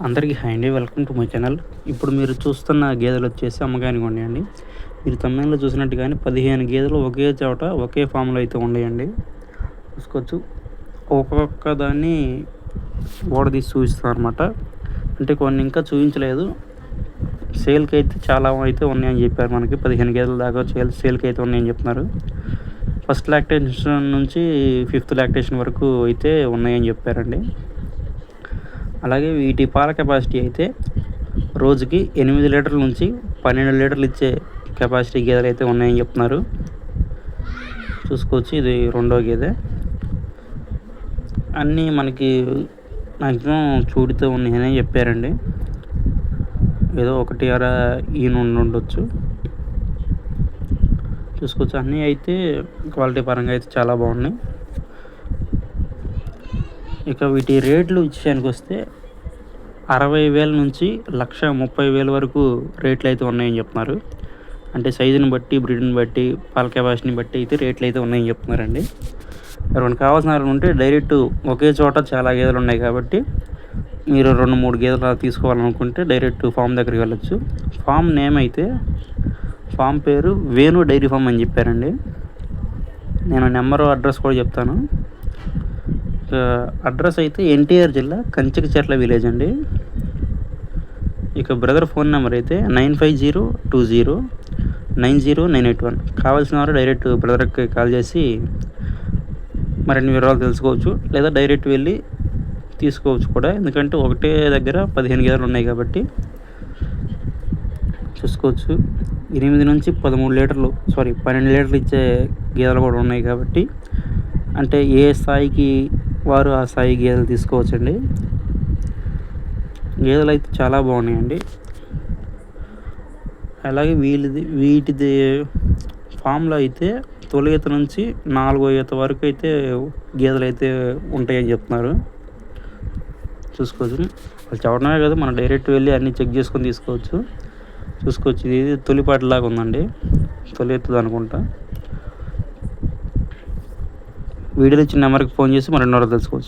అందరికీ హాయ్ అండి. Welcome to my channel. ఇప్పుడు మీరు చూస్తున్న గేదెలు వచ్చేసి అమ్మకానికి ఉన్నాయండి. మీరు తమిళనాడులో చూసినట్టుగానే 15 గేదెలు ఒకే చోట ఒకే ఫామ్లో అయితే ఉన్నాయండి. చూసుకోవచ్చు. ఒక్కొక్క దాన్ని ఓడదీసి చూపిస్తాను అనమాట. అంటే కొన్ని ఇంకా చూపించలేదు. సేల్కి అయితే చాలా అయితే ఉన్నాయని చెప్పారు. మనకి 15 గేదెల దాకా సేల్కి అయితే ఉన్నాయని చెప్తున్నారు. ఫస్ట్ లాక్టేషన్ నుంచి 5th లాక్టేషన్ వరకు అయితే ఉన్నాయని చెప్పారండి. అలాగే వీటి పాల కెపాసిటీ అయితే రోజుకి 8 లీటర్ల నుంచి 12 లీటర్లు ఇచ్చే కెపాసిటీ గేదెలు అయితే ఉన్నాయని చెప్తున్నారు. చూసుకోవచ్చు. ఇది రెండో గేదె. అన్నీ మనకి మ్యాక్సిమం చూడితో ఉన్నాయని చెప్పారండి. ఏదో ఒకటి అర ఉండొచ్చు. చూసుకోవచ్చు. అన్నీ అయితే క్వాలిటీ పరంగా అయితే చాలా బాగున్నాయి. ఇక వీటి రేట్లు విషయానికి వస్తే 60,000 నుంచి 1,30,000 వరకు రేట్లు అయితే ఉన్నాయని చెప్తున్నారు. అంటే సైజుని బట్టి, బ్రీడ్ని బట్టి, పాల కెపాసిటీని బట్టి అయితే రేట్లు అయితే ఉన్నాయని చెప్తున్నారండి. ఎవరైనా కావాల్సిన వాళ్ళు ఉంటే డైరెక్ట్ ఒకే చోట చాలా గేదెలు ఉన్నాయి కాబట్టి మీరు 2-3 గేదెలు తీసుకోవాలనుకుంటే డైరెక్ట్ ఫామ్ దగ్గరికి వెళ్ళొచ్చు. ఫామ్ నేమ్ అయితే ఫామ్ పేరు వేణు డైరీ ఫామ్ అని చెప్పారండి. నేను నెంబరు అడ్రస్ కూడా చెప్తాను. అడ్రస్ అయితే ఎన్టీఆర్ జిల్లా కంచికచెర్ల విలేజ్ అండి. ఇక బ్రదర్ ఫోన్ నెంబర్ అయితే 9502090981. కావాల్సిన వారు డైరెక్ట్ బ్రదర్కి కాల్ చేసి మరిన్ని వివరాలు తెలుసుకోవచ్చు, లేదా డైరెక్ట్ వెళ్ళి తీసుకోవచ్చు కూడా. ఎందుకంటే ఒకటే దగ్గర 15 గేదెలు ఉన్నాయి కాబట్టి. చూసుకోవచ్చు. 8 నుంచి 12 లీటర్లు ఇచ్చే గేదెలు కూడా ఉన్నాయి కాబట్టి, అంటే ఏ స్థాయికి వారు ఆ స్థాయి గేదెలు తీసుకోవచ్చండి. గేదెలు అయితే చాలా బాగున్నాయండి. అలాగే వీటిది ఫామ్లో అయితే తొలి ఈత నుంచి 4వ ఈత వరకు అయితే గేదెలు అయితే ఉంటాయని చెప్తున్నారు. చూసుకోవచ్చు. వాళ్ళు చెప్పడమే కదా, మనం డైరెక్ట్ వెళ్ళి అన్నీ చెక్ చేసుకొని తీసుకోవచ్చు. చూసుకోవచ్చు. ఇది తొలిపాటిలాగా ఉందండి. తొలి ఎత్తుది అనుకుంటా. వీడియోలో ఇచ్చిన నెంబర్కి ఫోన్ చేసి మరెన్నో తెలుసుకోవచ్చు.